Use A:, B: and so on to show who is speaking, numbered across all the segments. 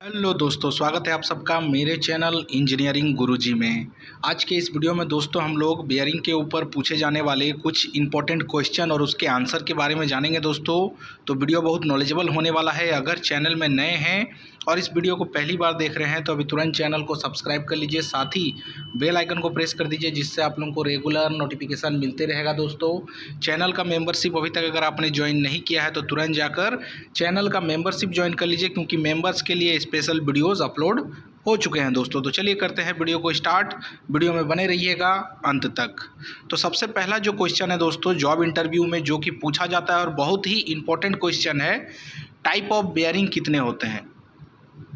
A: Hello दोस्तों, स्वागत है आप सबका मेरे चैनल इंजीनियरिंग गुरुजी में। आज के इस वीडियो में दोस्तों हम लोग बेयरिंग के ऊपर पूछे जाने वाले कुछ इंपॉर्टेंट क्वेश्चन और उसके आंसर के बारे में जानेंगे दोस्तों। तो वीडियो बहुत नॉलेजेबल होने वाला है। अगर चैनल में नए हैं और इस वीडियो को पहली बार देख रहे हैं तो अभी तुरंत चैनल को सब्सक्राइब कर लीजिए, साथ ही बेल आइकन को प्रेस कर दीजिए, जिससे आप लोगों को रेगुलर नोटिफिकेशन मिलते रहेगा। दोस्तों चैनल का मेंबरशिप अभी तक अगर आपने ज्वाइन नहीं किया है तो तुरंत जाकर चैनल का मेंबरशिप ज्वाइन कर लीजिए, क्योंकि मेंबर्स के लिए स्पेशल वीडियोज़ अपलोड हो चुके हैं दोस्तों। तो चलिए करते हैं वीडियो को स्टार्ट। वीडियो में बने रहिएगा अंत तक। तो सबसे पहला जो क्वेश्चन है दोस्तों, जॉब इंटरव्यू में जो कि पूछा जाता है और बहुत ही इंपॉर्टेंट क्वेश्चन है, टाइप ऑफ बेयरिंग कितने होते हैं,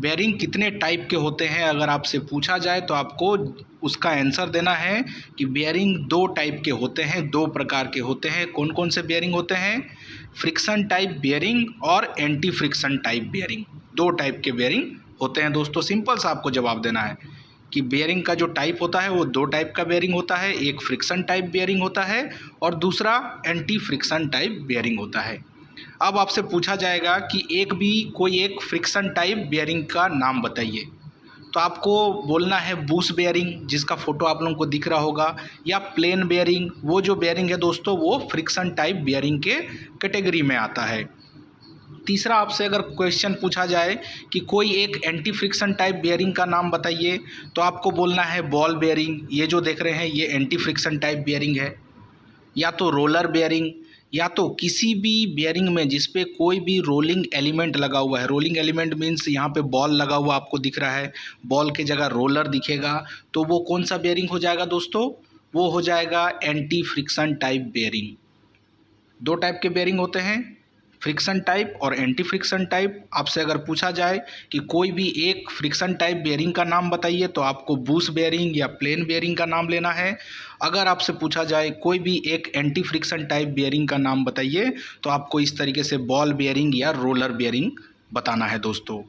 A: बेयरिंग कितने टाइप के होते हैं। अगर आपसे पूछा जाए तो आपको उसका आंसर देना है कि बेयरिंग दो टाइप के होते हैं, दो प्रकार के होते हैं। कौन कौन से बेयरिंग होते हैं? फ्रिक्शन टाइप बेयरिंग और एंटी फ्रिक्शन टाइप बेयरिंग, दो टाइप के बेयरिंग होते हैं दोस्तों। सिंपल सा आपको जवाब देना है कि बेयरिंग का जो टाइप होता है वो दो टाइप का बेयरिंग होता है, एक फ्रिक्शन टाइप बेयरिंग होता है और दूसरा एंटी फ्रिक्शन टाइप बेयरिंग होता है। अब आपसे पूछा जाएगा कि कोई एक फ्रिक्शन टाइप बेयरिंग का नाम बताइए, तो आपको बोलना है बूश बेयरिंग, जिसका फोटो आप लोगों को दिख रहा होगा, या प्लेन बेयरिंग। वो जो बेयरिंग है दोस्तों वो फ्रिक्शन टाइप बेयरिंग के कैटेगरी में आता है। तीसरा आपसे अगर क्वेश्चन पूछा जाए कि कोई एक एंटी फ्रिक्शन टाइप बेयरिंग का नाम बताइए, तो आपको बोलना है बॉल बेयरिंग। ये जो देख रहे हैं ये एंटी फ्रिक्शन टाइप बेयरिंग है, या तो रोलर बेयरिंग, या तो किसी भी बेयरिंग में जिस पे कोई भी रोलिंग एलिमेंट लगा हुआ है। रोलिंग एलिमेंट मीन्स यहाँ पे बॉल लगा हुआ आपको दिख रहा है, बॉल के जगह रोलर दिखेगा, तो वो कौन सा बेयरिंग हो जाएगा दोस्तों? वो हो जाएगा एंटी फ्रिक्शन टाइप बेयरिंग। दो टाइप के बेयरिंग होते हैं, फ्रिक्शन टाइप और एंटी फ्रिक्शन टाइप। आपसे अगर पूछा जाए कि कोई भी एक फ्रिक्शन टाइप बेयरिंग का नाम बताइए, तो आपको बूश बेयरिंग या प्लेन बेयरिंग का नाम लेना है। अगर आपसे पूछा जाए कोई भी एक एंटी फ्रिक्शन टाइप बेयरिंग का नाम बताइए, तो आपको इस तरीके से बॉल बेयरिंग या रोलर बेयरिंग बताना है दोस्तों।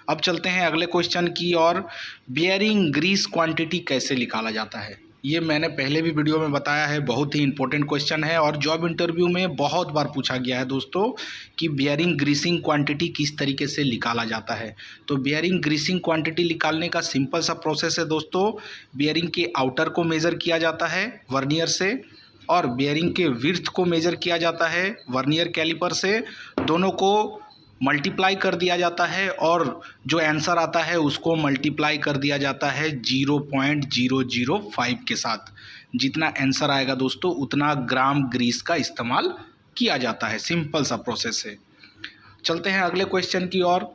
A: अब चलते हैं अगले क्वेश्चन की ओर। बेयरिंग ग्रीस क्वांटिटी कैसे निकाला जाता है? ये मैंने पहले भी वीडियो में बताया है, बहुत ही इंपॉर्टेंट क्वेश्चन है और जॉब इंटरव्यू में बहुत बार पूछा गया है दोस्तों कि बेयरिंग ग्रीसिंग क्वांटिटी किस तरीके से निकाला जाता है। तो बेयरिंग ग्रीसिंग क्वांटिटी निकालने का सिंपल सा प्रोसेस है दोस्तों। बेयरिंग के आउटर को मेज़र किया जाता है वर्नियर से, और बेयरिंग के विड्थ को मेज़र किया जाता है वर्नियर कैलिपर से। दोनों को मल्टीप्लाई कर दिया जाता है और जो आंसर आता है उसको मल्टीप्लाई कर दिया जाता है 0.005 के साथ। जितना आंसर आएगा दोस्तों उतना ग्राम ग्रीस का इस्तेमाल किया जाता है। सिंपल सा प्रोसेस है। चलते हैं अगले क्वेश्चन की ओर।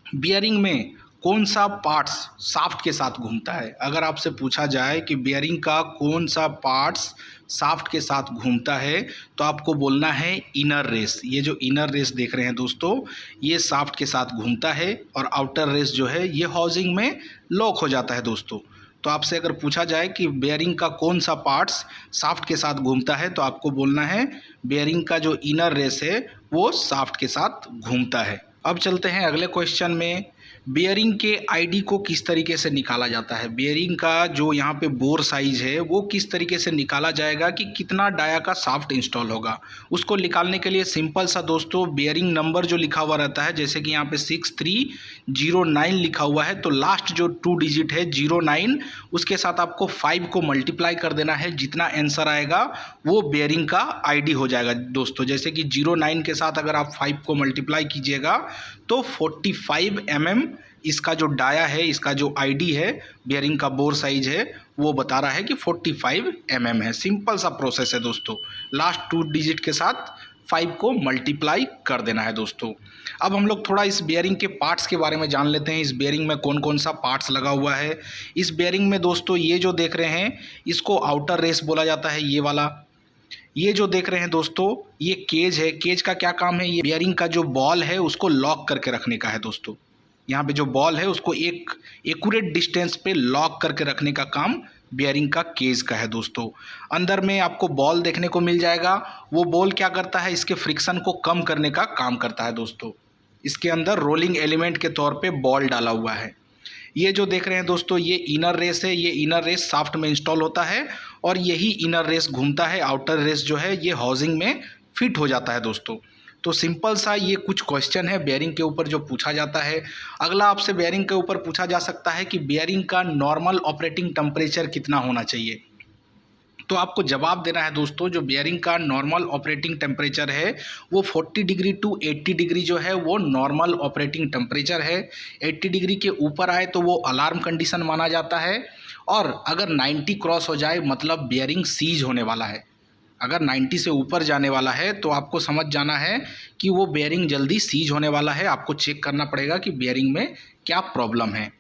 A: बियरिंग में कौन सा पार्ट्स शाफ्ट के साथ घूमता है? अगर आपसे पूछा जाए कि बियरिंग का कौन सा पार्ट्स शाफ्ट के साथ घूमता है, तो आपको बोलना है इनर रेस। ये जो इनर रेस देख रहे हैं दोस्तों, ये शाफ्ट के साथ घूमता है और आउटर रेस जो है ये हाउसिंग में लॉक हो जाता है दोस्तों। तो आपसे अगर पूछा जाए कि बेयरिंग का कौन सा पार्ट्स शाफ्ट के साथ घूमता है, तो आपको बोलना है बेयरिंग का जो इनर रेस है वो शाफ्ट के साथ घूमता है। अब चलते हैं अगले क्वेश्चन में। बेयरिंग के आईडी को किस तरीके से निकाला जाता है? बेयरिंग का जो यहाँ पे बोर साइज है वो किस तरीके से निकाला जाएगा कि कितना डाया का शाफ्ट इंस्टॉल होगा। उसको निकालने के लिए सिंपल सा दोस्तों, बेयरिंग नंबर जो लिखा हुआ रहता है, जैसे कि यहाँ पे 6309 लिखा हुआ है, तो लास्ट जो 2 डिजिट है 09, उसके साथ आपको 5 को मल्टीप्लाई कर देना है। जितना आंसर आएगा वो बेयरिंग का आईडी हो जाएगा दोस्तों। जैसे कि 09 के साथ अगर आप 5 को मल्टीप्लाई कीजिएगा तो 45 mm इसका जो डाया है, इसका जो आईडी है, बेयरिंग का बोर साइज है, वो बता रहा है कि 45 mm है। सिंपल सा प्रोसेस है दोस्तों। लास्ट 2 डिजिट के साथ 5 को मल्टीप्लाई कर देना है दोस्तों। अब हम लोग थोड़ा इस बेयरिंग के पार्ट्स के बारे में जान लेते हैं। इस बेयरिंग में कौन कौन सा पार्ट्स लगा हुआ है। इस बेयरिंग में दोस्तों ये जो देख रहे हैं इसको आउटर रेस बोला जाता है, ये वाला। ये जो देख रहे हैं दोस्तों ये केज है। केज का क्या काम है? ये बेयरिंग का जो बॉल है उसको लॉक करके रखने का है दोस्तों। यहाँ पे जो बॉल है उसको एक एक्यूरेट डिस्टेंस पे लॉक करके रखने का काम बेयरिंग का केज का है दोस्तों। अंदर में आपको बॉल देखने को मिल जाएगा। वो बॉल क्या करता है? इसके फ्रिक्शन को कम करने का काम करता है दोस्तों। इसके अंदर रोलिंग एलिमेंट के तौर पे बॉल डाला हुआ है। ये जो देख रहे हैं दोस्तों ये इनर रेस है। ये इनर रेस शाफ्ट में इंस्टॉल होता है और यही इनर रेस घूमता है। आउटर रेस जो है ये हाउसिंग में फिट हो जाता है दोस्तों। तो सिंपल सा ये कुछ क्वेश्चन है बेयरिंग के ऊपर जो पूछा जाता है। अगला आपसे बेयरिंग के ऊपर पूछा जा सकता है कि बेयरिंग का नॉर्मल ऑपरेटिंग टेम्परेचर कितना होना चाहिए। तो आपको जवाब देना है दोस्तों, जो बेयरिंग का नॉर्मल ऑपरेटिंग टेम्परेचर है वो 40 डिग्री टू 80 डिग्री जो है वो नॉर्मल ऑपरेटिंग टेम्परेचर है। 80 डिग्री के ऊपर आए तो वो अलार्म कंडीशन माना जाता है, और अगर 90 क्रॉस हो जाए मतलब बेयरिंग सीज होने वाला है। अगर 90 से ऊपर जाने वाला है तो आपको समझ जाना है कि वो बेयरिंग जल्दी सीज होने वाला है। आपको चेक करना पड़ेगा कि बेयरिंग में क्या प्रॉब्लम है।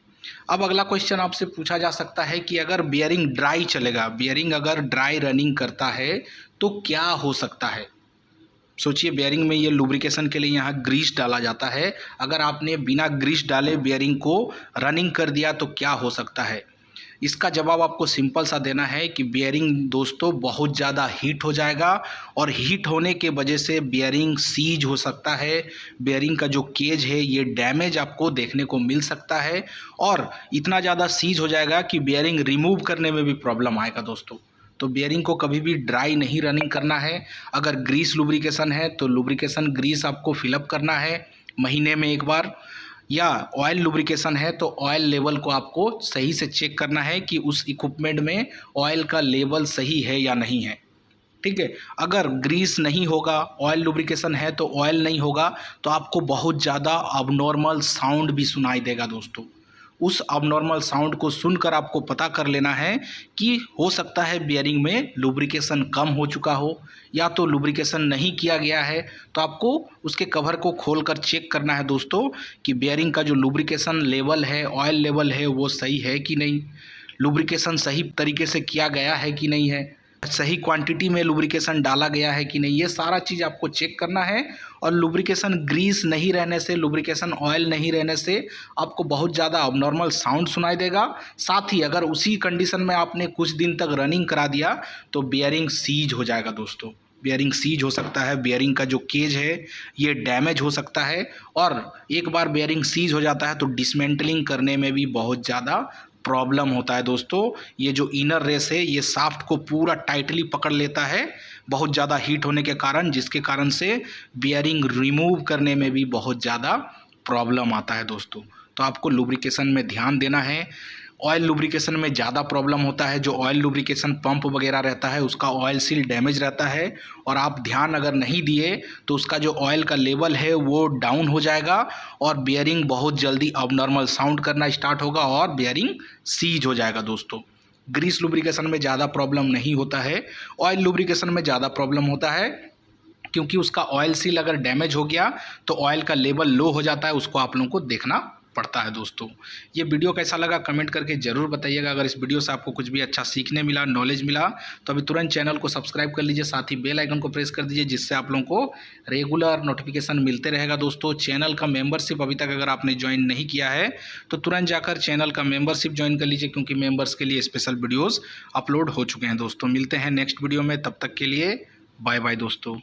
A: अब अगला क्वेश्चन आपसे पूछा जा सकता है कि अगर बेयरिंग ड्राई चलेगा, बेयरिंग अगर ड्राई रनिंग करता है तो क्या हो सकता है। सोचिए, बेयरिंग में ये लुब्रिकेशन के लिए यहाँ ग्रीस डाला जाता है। अगर आपने बिना ग्रीस डाले बेयरिंग को रनिंग कर दिया तो क्या हो सकता है। इसका जवाब आपको सिंपल सा देना है कि बेयरिंग दोस्तों बहुत ज़्यादा हीट हो जाएगा, और हीट होने के वजह से बेयरिंग सीज हो सकता है। बेयरिंग का जो केज है ये डैमेज आपको देखने को मिल सकता है, और इतना ज़्यादा सीज हो जाएगा कि बेयरिंग रिमूव करने में भी प्रॉब्लम आएगा दोस्तों। तो बेयरिंग को कभी भी ड्राई नहीं रनिंग करना है। अगर ग्रीस लुब्रिकेशन है तो लुब्रिकेशन ग्रीस आपको फिलअप करना है महीने में एक बार, या ऑयल लुब्रिकेशन है तो ऑयल लेवल को आपको सही से चेक करना है कि उस इक्विपमेंट में ऑयल का लेवल सही है या नहीं है। ठीक है, अगर ग्रीस नहीं होगा, ऑयल लुब्रिकेशन है तो ऑयल नहीं होगा, तो आपको बहुत ज़्यादा अबनॉर्मल साउंड भी सुनाई देगा दोस्तों। उस अबनॉर्मल साउंड को सुनकर आपको पता कर लेना है कि हो सकता है बेयरिंग में लुब्रिकेशन कम हो चुका हो, या तो लुब्रिकेशन नहीं किया गया है। तो आपको उसके कवर को खोलकर चेक करना है दोस्तों कि बेयरिंग का जो लुब्रिकेशन लेवल है, ऑयल लेवल है, वो सही है कि नहीं, लुब्रिकेशन सही तरीके से किया गया है कि नहीं है, सही क्वांटिटी में लुब्रिकेशन डाला गया है कि नहीं, ये सारा चीज़ आपको चेक करना है। और लुब्रिकेशन ग्रीस नहीं रहने से, लुब्रिकेशन ऑयल नहीं रहने से आपको बहुत ज़्यादा अबनॉर्मल साउंड सुनाई देगा। साथ ही अगर उसी कंडीशन में आपने कुछ दिन तक रनिंग करा दिया तो बेयरिंग सीज हो जाएगा दोस्तों। बेयरिंग सीज हो सकता है, बेयरिंग का जो केज है ये डैमेज हो सकता है, और एक बार बेयरिंग सीज हो जाता है तो डिसमेंटलिंग करने में भी बहुत ज़्यादा प्रॉब्लम होता है दोस्तों। ये जो इनर रेस है ये शाफ्ट को पूरा टाइटली पकड़ लेता है बहुत ज़्यादा हीट होने के कारण, जिसके कारण से बेयरिंग रिमूव करने में भी बहुत ज़्यादा प्रॉब्लम आता है दोस्तों। तो आपको लुब्रिकेशन में ध्यान देना है। ऑयल लुब्रिकेशन में ज़्यादा प्रॉब्लम होता है। जो ऑयल लुब्रिकेशन पंप वगैरह रहता है उसका ऑयल सील डैमेज रहता है, और आप ध्यान अगर नहीं दिए तो उसका जो ऑयल का लेवल है वो डाउन हो जाएगा, और बेयरिंग बहुत जल्दी अबनॉर्मल साउंड करना स्टार्ट होगा और बेयरिंग सीज हो जाएगा दोस्तों। ग्रीस लुब्रिकेशन में ज़्यादा प्रॉब्लम नहीं होता है, ऑयल लुब्रिकेशन में ज़्यादा प्रॉब्लम होता है, क्योंकि उसका ऑयल सील अगर डैमेज हो गया तो ऑयल का लेवल लो हो जाता है, उसको आप लोगों को देखना पड़ता है दोस्तों। ये वीडियो कैसा लगा कमेंट करके ज़रूर बताइएगा। अगर इस वीडियो से आपको कुछ भी अच्छा सीखने मिला, नॉलेज मिला, तो अभी तुरंत चैनल को सब्सक्राइब कर लीजिए, साथ ही बेल आइकन को प्रेस कर दीजिए, जिससे आप लोगों को रेगुलर नोटिफिकेशन मिलते रहेगा दोस्तों। चैनल का मेंबरशिप अभी तक अगर आपने ज्वाइन नहीं किया है तो तुरंत जाकर चैनल का मेंबरशिप ज्वाइन कर लीजिए, क्योंकि मेंबर्स के लिए स्पेशल वीडियोज़ अपलोड हो चुके हैं दोस्तों। मिलते हैं नेक्स्ट वीडियो में, तब तक के लिए बाय बाय दोस्तों।